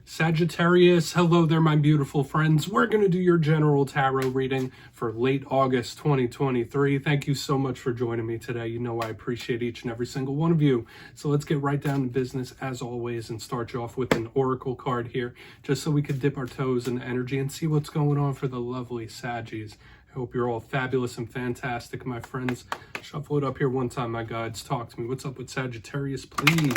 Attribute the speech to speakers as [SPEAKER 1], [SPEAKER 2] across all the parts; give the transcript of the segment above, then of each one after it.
[SPEAKER 1] Sagittarius, hello there, my beautiful friends. We're going to do your general tarot reading for late August 2023. Thank you so much for joining me today. You know I appreciate each and every single one of you. So let's get right down to business as always and start you off with an oracle card here, just so we could dip our toes in the energy and see what's going on for the lovely Saggies. I hope you're all fabulous and fantastic, my friends. Shuffle it up here one time, my guides. Talk to me. What's up with Sagittarius, please?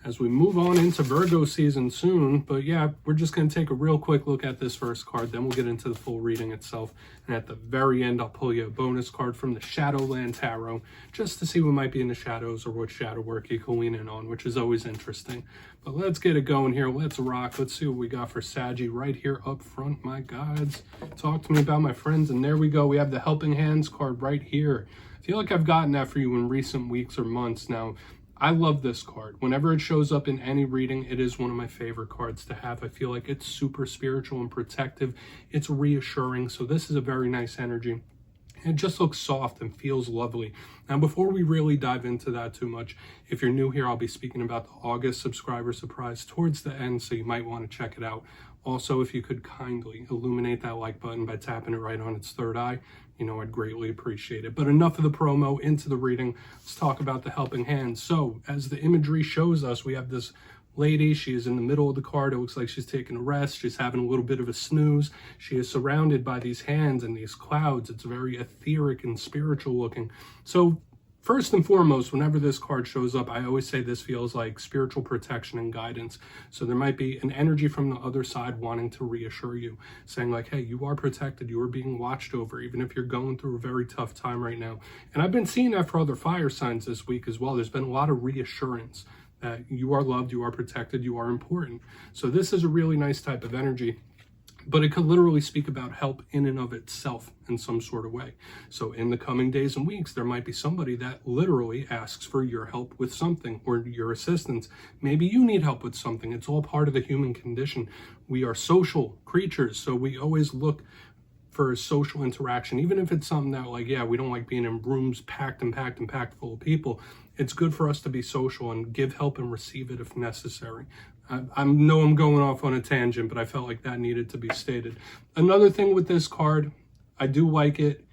[SPEAKER 1] As we move on into Virgo season soon, but yeah, we're just going to take a real quick look at this first card, then we'll get into the full reading itself. And at the very end, I'll pull you a bonus card from the Shadowland Tarot, just to see what might be in the shadows or what shadow work you can lean in on, which is always interesting. But let's get it going here. Let's rock. Let's see what we got for Saggy right here up front, my guides. Talk to me about my friends. And there we go. We have the Helping Hands card right here. I feel like I've gotten that for you in recent weeks or months now. I love this card. Whenever it shows up in any reading, it is one of my favorite cards to have. I feel like it's super spiritual and protective. It's reassuring. So this is a very nice energy. It just looks soft and feels lovely. Now, before we really dive into that too much, if you're new here, I'll be speaking about the August subscriber surprise towards the end, so you might want to check it out. Also, if you could kindly illuminate that like button by tapping it right on its third eye, you know, I'd greatly appreciate it. But enough of the promo, into the reading. Let's talk about the Helping Hands. So, as the imagery shows us, we have this lady. She is in the middle of the card. It looks like she's taking a rest. She's having a little bit of a snooze. She is surrounded by these hands and these clouds. It's very etheric and spiritual looking. So, first and foremost, whenever this card shows up, I always say this feels like spiritual protection and guidance. So there might be an energy from the other side wanting to reassure you, saying like, hey, you are protected, you are being watched over, even if you're going through a very tough time right now. And I've been seeing that for other fire signs this week as well. There's been a lot of reassurance that you are loved, you are protected, you are important. So this is a really nice type of energy. But it could literally speak about help in and of itself in some sort of way. So in the coming days and weeks, there might be somebody that literally asks for your help with something or your assistance. Maybe you need help with something. It's all part of the human condition. We are social creatures, so we always look for social interaction, even if it's something that, like, yeah, we don't like being in rooms packed full of people. It's good for us to be social and give help and receive it if necessary. I know I'm going off on a tangent, but I felt like that needed to be stated. Another thing with this card, I do like it,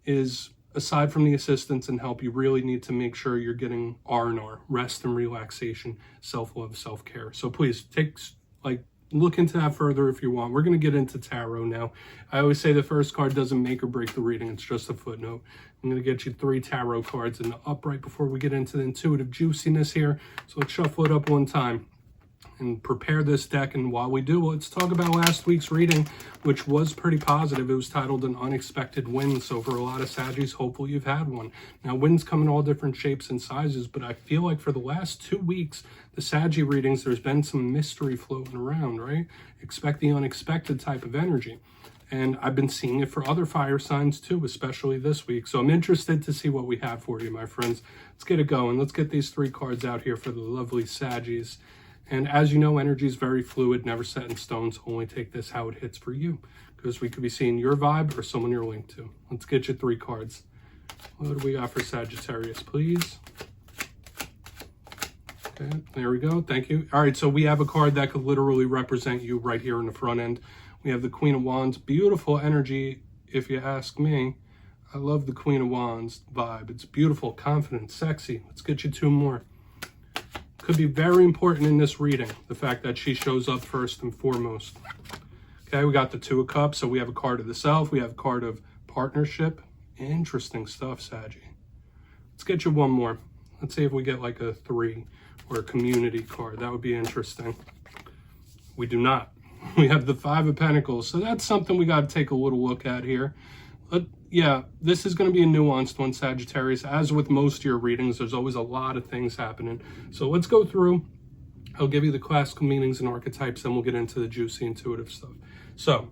[SPEAKER 1] is aside from the assistance and help, you really need to make sure you're getting R&R, rest and relaxation, self-love, self-care. So please look into that further if you want. We're going to get into tarot now. I always say the first card doesn't make or break the reading. It's just a footnote. I'm going to get you 3 tarot cards in the upright before we get into the intuitive juiciness here. So let's shuffle it up one time and prepare this deck. And while we do, let's talk about last week's reading, which was pretty positive. It was titled An Unexpected Win. So for a lot of Saggies, hopefully you've had one. Now, wins come in all different shapes and sizes, but I feel like for the last 2 weeks, the Saggy readings, there's been some mystery floating around, right? Expect the unexpected type of energy. And I've been seeing it for other fire signs too, especially this week. So I'm interested to see what we have for you, my friends. Let's get it going. Let's get these 3 cards out here for the lovely Saggies. And as you know, energy is very fluid, never set in stone, so only take this how it hits for you, because we could be seeing your vibe or someone you're linked to. Let's get you 3 cards. What do we got for Sagittarius, please? Okay, there we go. Thank you. All right, so we have a card that could literally represent you right here in the front end. We have the Queen of Wands. Beautiful energy, if you ask me. I love the Queen of Wands vibe. It's beautiful, confident, sexy. Let's get you 2 more. Could be very important in this reading, the fact that she shows up first and foremost. Okay, we got the 2 of Cups, so we have a card of the Self, we have a card of partnership. Interesting stuff, Saggy. Let's get you 1 more. Let's see if we get like a 3 or a community card. That would be interesting. We do not. We have the 5 of Pentacles, so that's something we got to take a little look at here. Yeah, this is going to be a nuanced one, Sagittarius. As with most of your readings, there's always a lot of things happening. So let's go through. I'll give you the classical meanings and archetypes, then we'll get into the juicy intuitive stuff. So,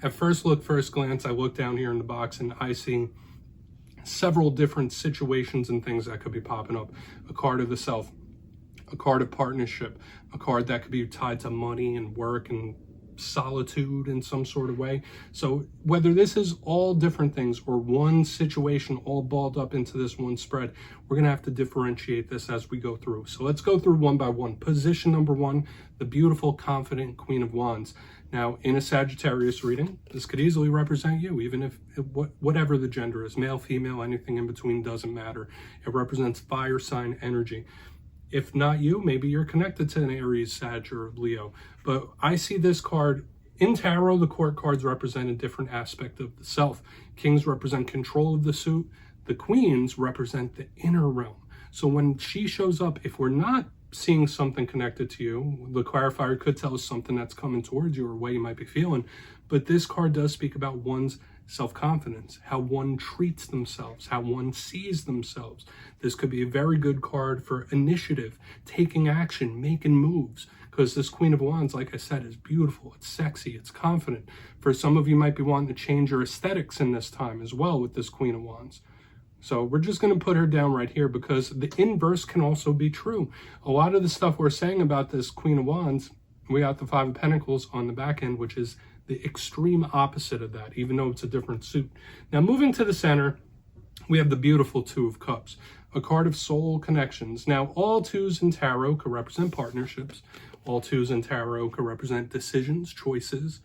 [SPEAKER 1] at first glance, I look down here in the box and I see several different situations and things that could be popping up. A card of the Self, a card of partnership, a card that could be tied to money and work and solitude in some sort of way. So whether this is all different things or one situation all balled up into this one spread, we're going to have to differentiate this as we go through. So let's go through one by one. Position number one, the beautiful, confident Queen of Wands. Now, in a Sagittarius reading, this could easily represent you, even if whatever the gender is, male, female, anything in between doesn't matter. It represents fire sign energy. If not you, maybe you're connected to an Aries, Sag, or Leo. But I see this card in tarot. The court cards represent a different aspect of the self. Kings represent control of the suit. The queens represent the inner realm. So when she shows up, if we're not seeing something connected to you, the clarifier could tell us something that's coming towards you or way you might be feeling. But this card does speak about one's self-confidence, how one treats themselves, how one sees themselves. This could be a very good card for initiative, taking action, making moves, because this Queen of Wands, like I said, is beautiful, it's sexy, it's confident. For some of you might be wanting to change your aesthetics in this time as well with this Queen of Wands. So we're just going to put her down right here because the inverse can also be true. A lot of the stuff we're saying about this Queen of Wands, we got the Five of Pentacles on the back end, which is the extreme opposite of that, even though it's a different suit. Now, moving to the center, we have the beautiful Two of Cups, a card of soul connections. Now, all twos in tarot could represent partnerships. All twos in tarot could represent decisions, choices.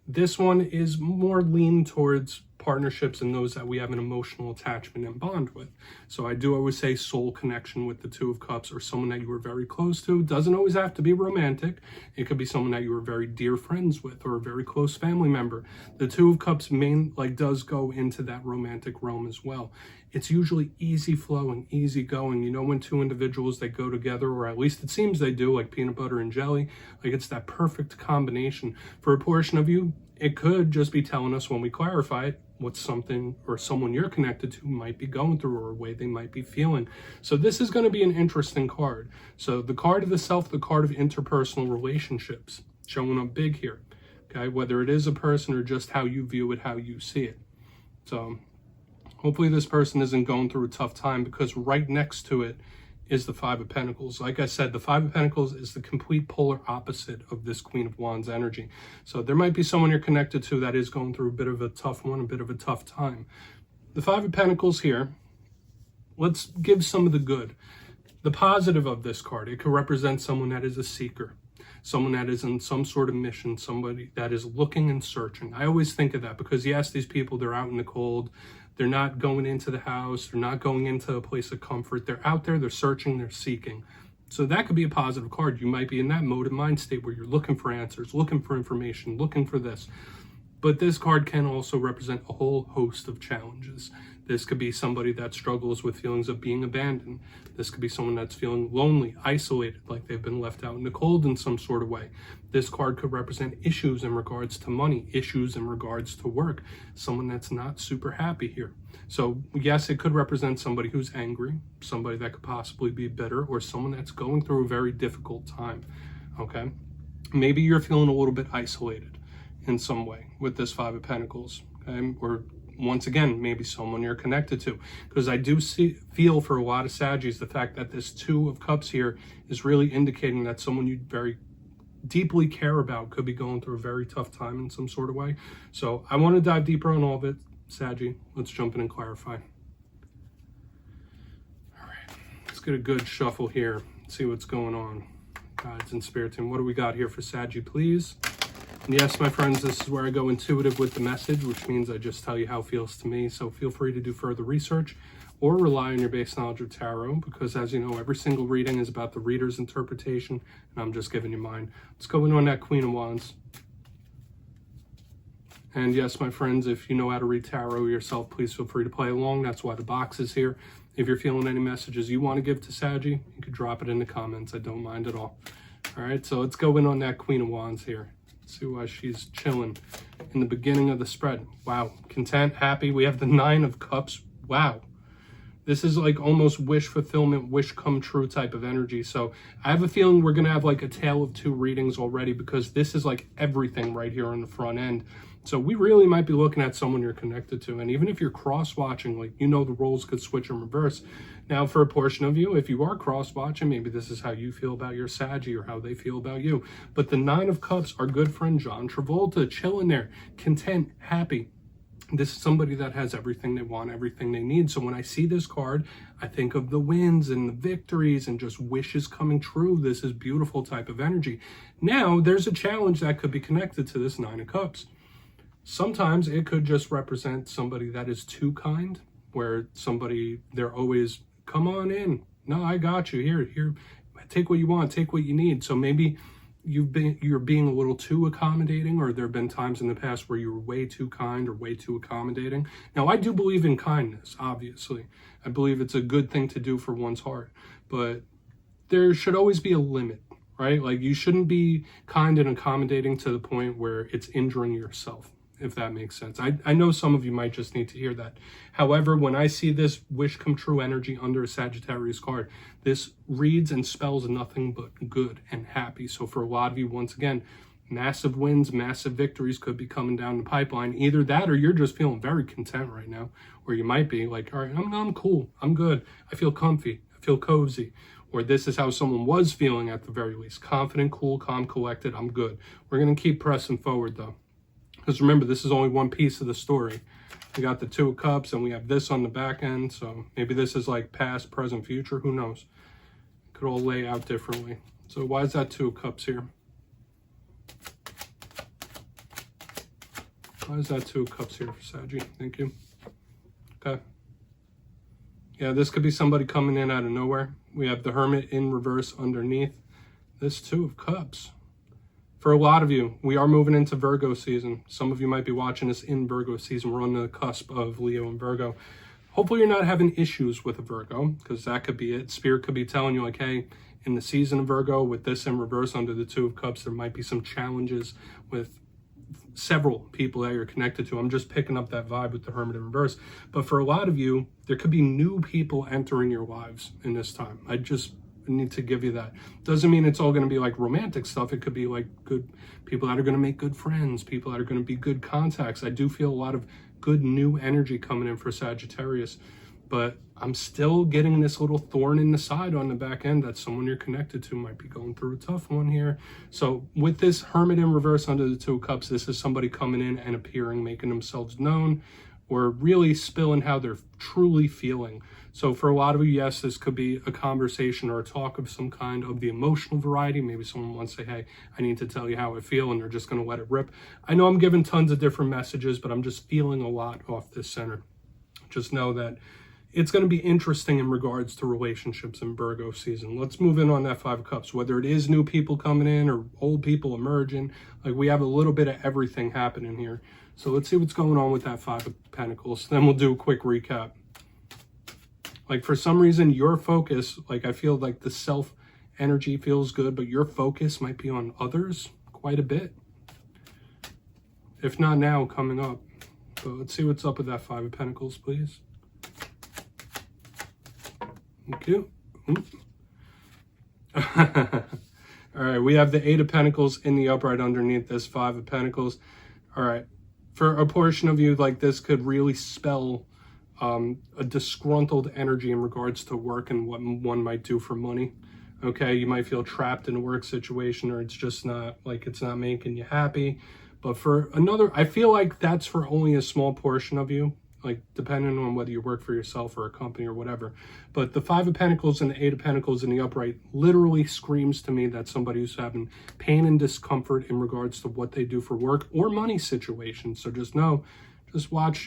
[SPEAKER 1] This one is more lean towards partnerships and those that we have an emotional attachment and bond with. So I do always say soul connection with the Two of Cups, or someone that you were very close to. Doesn't always have to be romantic. It could be someone that you were very dear friends with or a very close family member. The Two of Cups does go into that romantic realm as well. It's usually easy flowing, easy going. You know, when two individuals, they go together, or at least it seems they do, like peanut butter and jelly, like it's that perfect combination. For a portion of you, it could just be telling us when we clarify it what something or someone you're connected to might be going through or a way they might be feeling. So this is going to be an interesting card. So the card of the self, the card of interpersonal relationships, showing up big here. Okay, whether it is a person or just how you view it, how you see it. So hopefully this person isn't going through a tough time, because right next to it is the Five of Pentacles. Like I said, the Five of Pentacles is the complete polar opposite of this Queen of Wands energy. So there might be someone you're connected to that is going through a bit of a tough one, a bit of a tough time. The Five of Pentacles here, let's give some of the good. The positive of this card, it could represent someone that is a seeker, someone that is in some sort of mission, somebody that is looking and searching. I always think of that because, yes, these people, they're out in the cold. They're not going into the house. They're not going into a place of comfort. They're out there. They're searching. They're seeking. So that could be a positive card. You might be in that mode of mind state where you're looking for answers, looking for information, looking for this. But this card can also represent a whole host of challenges. This could be somebody that struggles with feelings of being abandoned. This could be someone that's feeling lonely, isolated, like they've been left out in the cold in some sort of way. This card could represent issues in regards to money, issues in regards to work, someone that's not super happy here. So yes, it could represent somebody who's angry, somebody that could possibly be bitter, or someone that's going through a very difficult time, okay? Maybe you're feeling a little bit isolated in some way with this Five of Pentacles, okay? Or once again, maybe someone you're connected to, because I do feel for a lot of Saggies, the fact that this Two of Cups here is really indicating that someone you very deeply care about could be going through a very tough time in some sort of way. So I want to dive deeper on all of it. Saggy, let's jump in and clarify. All right, let's get a good shuffle here, see what's going on. Guides and Spirit Team, what do we got here for Saggy, please? And yes, my friends, this is where I go intuitive with the message, which means I just tell you how it feels to me. So feel free to do further research or rely on your base knowledge of tarot, because as you know, every single reading is about the reader's interpretation, and I'm just giving you mine. Let's go in on that Queen of Wands. And yes, my friends, if you know how to read tarot yourself, please feel free to play along. That's why the box is here. If you're feeling any messages you want to give to Saggy, you could drop it in the comments. I don't mind at all. All right, so let's go in on that Queen of Wands here. See why she's chilling in the beginning of the spread. Wow, content, happy. We have the Nine of Cups. Wow. This is like almost wish fulfillment, wish come true type of energy. So I have a feeling we're going to have like a tale of two readings already, because this is like everything right here on the front end. So we really might be looking at someone you're connected to. And even if you're cross-watching, like, you know, the roles could switch in reverse. Now, for a portion of you, if you are cross-watching, maybe this is how you feel about your Saggy or how they feel about you. But the Nine of Cups, our good friend John Travolta, chilling there, content, happy. This is somebody that has everything they want, everything they need. So when I see this card, I think of the wins and the victories and just wishes coming true. This is beautiful type of energy. Now, there's a challenge that could be connected to this Nine of Cups. Sometimes it could just represent somebody that is too kind, where somebody, they're always, come on in. No, I got you. Here, take what you want, take what you need. So maybe you're being a little too accommodating, or there have been times in the past where you were way too kind or way too accommodating. Now, I do believe in kindness, obviously. I believe it's a good thing to do for one's heart, but there should always be a limit, right? Like, you shouldn't be kind and accommodating to the point where it's injuring yourself, if that makes sense. I know some of you might just need to hear that. However, when I see this wish come true energy under a Sagittarius card, this reads and spells nothing but good and happy. So for a lot of you, once again, massive wins, massive victories could be coming down the pipeline. Either that, or you're just feeling very content right now, or you might be like, all right, I'm cool, I'm good, I feel comfy, I feel cozy. Or this is how someone was feeling at the very least. Confident, cool, calm, collected, I'm good. We're going to keep pressing forward though. Because remember, this is only one piece of the story. We got the Two of Cups, and we have this on the back end. So maybe this is like past, present, future. Who knows? It could all lay out differently. So why is that Two of Cups here? Why is that Two of Cups here for Saggy? Thank you. Okay. Yeah, this could be somebody coming in out of nowhere. We have the Hermit in reverse underneath. This Two of Cups. For a lot of you, we are moving into Virgo season. Some of you might be watching this in Virgo season. We're on the cusp of Leo and Virgo. Hopefully you're not having issues with a Virgo, because that could be it. Spirit could be telling you like, hey, in the season of Virgo, with this in reverse under the Two of Cups, there might be some challenges with several people that you're connected to. I'm just picking up that vibe with the Hermit in reverse. But for a lot of you, there could be new people entering your lives in this time. I just need to give you that. Doesn't mean it's all going to be like romantic stuff. It could be like good people that are going to make good friends, people that are going to be good contacts. I do feel a lot of good new energy coming in for Sagittarius, but I'm still getting this little thorn in the side on the back end that someone you're connected to might be going through a tough one here. So with this Hermit in reverse under the Two of Cups, this is somebody coming in and appearing, making themselves known, or really spilling how they're truly feeling. So for a lot of you, yes, this could be a conversation or a talk of some kind of the emotional variety. Maybe someone wants to say, hey, I need to tell you how I feel, and they're just going to let it rip. I know I'm giving tons of different messages, but I'm just feeling a lot off this center. Just know that it's going to be interesting in regards to relationships in Virgo season. Let's move in on that Five of Cups. Whether it is new people coming in or old people emerging, like we have a little bit of everything happening here. So let's see what's going on with that Five of Pentacles. Then we'll do a quick recap. Like for some reason, your focus, like I feel like the self energy feels good, but your focus might be on others quite a bit. If not now, coming up. So let's see what's up with that Five of Pentacles, please. Thank you. All right, we have the Eight of Pentacles in the upright underneath this Five of Pentacles. All right, for a portion of you, like this could really spell a disgruntled energy in regards to work and what one might do for money. Okay, you might feel trapped in a work situation, or it's just not, like it's not making you happy. But for another, I feel like that's for only a small portion of you, like depending on whether you work for yourself or a company or whatever. But the Five of Pentacles and the Eight of Pentacles in the upright literally screams to me that somebody who's having pain and discomfort in regards to what they do for work or money situations. So just know, just watch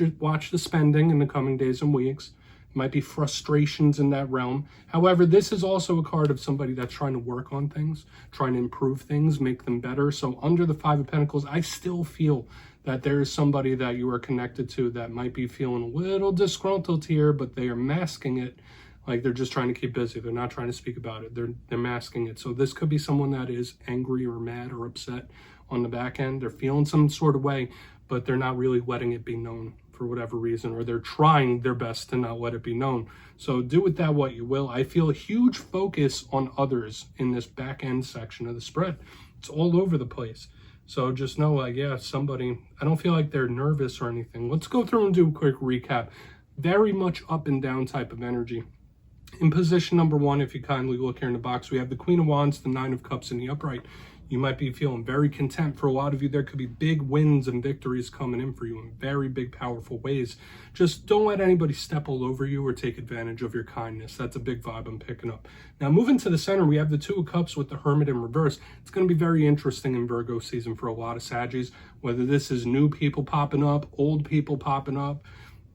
[SPEAKER 1] the spending in the coming days and weeks. Might be frustrations in that realm. However, this is also a card of somebody that's trying to work on things, trying to improve things, make them better. So under the Five of Pentacles, I still feel that there is somebody that you are connected to that might be feeling a little disgruntled here, but they are masking it. Like they're just trying to keep busy. They're not trying to speak about it. They're masking it. So this could be someone that is angry or mad or upset on the back end. They're feeling some sort of way, but they're not really letting it be known for whatever reason, or they're trying their best to not let it be known. So do with that what you will. I feel a huge focus on others in this back end section of the spread. It's all over the place. So just know, like, yeah, somebody, I don't feel like they're nervous or anything. Let's go through and do a quick recap. Very much up and down type of energy. In position number 1, if you kindly look here in the box, we have the Queen of Wands, the Nine of Cups in the upright. You might be feeling very content. For a lot of you, there could be big wins and victories coming in for you in very big, powerful ways. Just don't let anybody step all over you or take advantage of your kindness. That's a big vibe I'm picking up. Now, moving to the center, we have the Two of Cups with the Hermit in reverse. It's going to be very interesting in Virgo season for a lot of Saggies, whether this is new people popping up, old people popping up.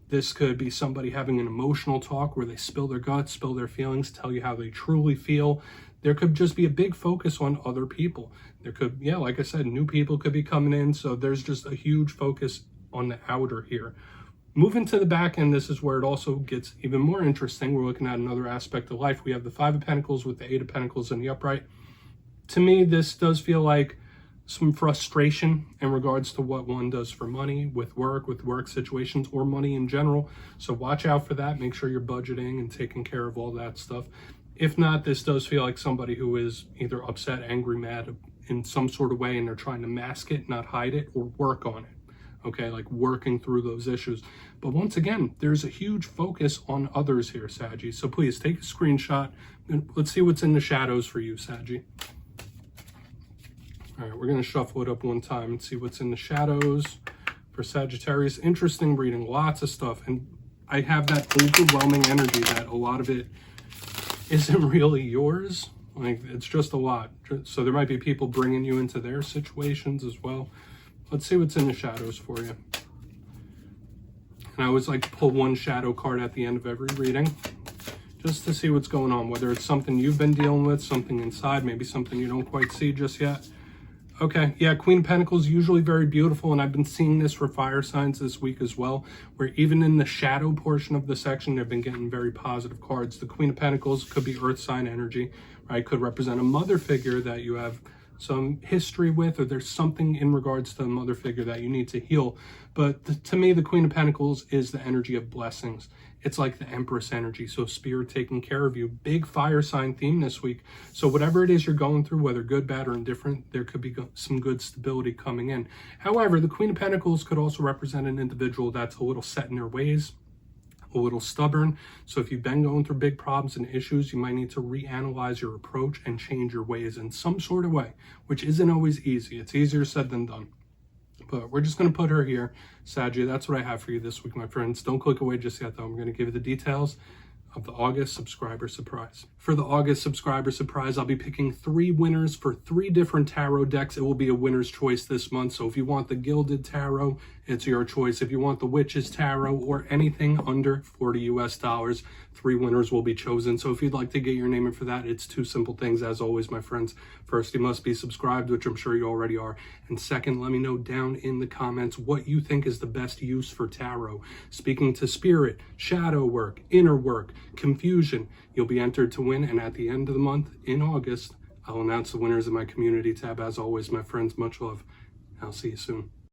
[SPEAKER 1] This could be somebody having an emotional talk where they spill their guts, spill their feelings, tell you how they truly feel. There could just be a big focus on other people. There could, yeah, like I said, new people could be coming in. So there's just a huge focus on the outer here. Moving to the back end, this is where it also gets even more interesting. We're looking at another aspect of life. We have the Five of Pentacles with the Eight of Pentacles in the upright. To me, this does feel like some frustration in regards to what one does for money, with work situations, or money in general. So watch out for that. Make sure you're budgeting and taking care of all that stuff. If not, this does feel like somebody who is either upset, angry, mad in some sort of way, and they're trying to mask it, not hide it, or work on it. Okay, like working through those issues. But once again, there's a huge focus on others here, Saggy. So please take a screenshot and let's see what's in the shadows for you, Saggy. All right, we're going to shuffle it up one time and see what's in the shadows for Sagittarius. Interesting reading, lots of stuff. And I have that overwhelming energy that a lot of it isn't really yours. Like, it's just a lot. So there might be people bringing you into their situations as well. Let's see what's in the shadows for you. And I always like to pull one shadow card at the end of every reading, just to see what's going on, whether it's something you've been dealing with, something inside, maybe something you don't quite see just yet. Okay, yeah, Queen of Pentacles, usually very beautiful, and I've been seeing this for fire signs this week as well, where even in the shadow portion of the section, they've been getting very positive cards. The Queen of Pentacles could be earth sign energy, right? Could represent a mother figure that you have some history with, or there's something in regards to a mother figure that you need to heal. But to me, the Queen of Pentacles is the energy of blessings. It's like the Empress energy, so spirit taking care of you. Big fire sign theme this week. So whatever it is you're going through, whether good, bad, or indifferent, there could be some good stability coming in. However, the Queen of Pentacles could also represent an individual that's a little set in their ways, a little stubborn. So if you've been going through big problems and issues, you might need to reanalyze your approach and change your ways in some sort of way, which isn't always easy. It's easier said than done. But we're just going to put her here. Saggy, that's what I have for you this week, my friends. Don't click away just yet, though. I'm going to give you the details of the August subscriber surprise. For the August subscriber surprise, I'll be picking 3 winners for 3 different tarot decks. It will be a winner's choice this month. So if you want the Gilded Tarot, it's your choice. If you want the Witch's Tarot or anything under $40 US, 3 winners will be chosen. So if you'd like to get your name in for that, it's 2 simple things, as always, my friends. First, you must be subscribed, which I'm sure you already are. And second, let me know down in the comments what you think is the best use for tarot. Speaking to spirit, shadow work, inner work, confusion, you'll be entered to win. And at the end of the month, in August, I'll announce the winners in my community tab. As always, my friends, much love. I'll see you soon.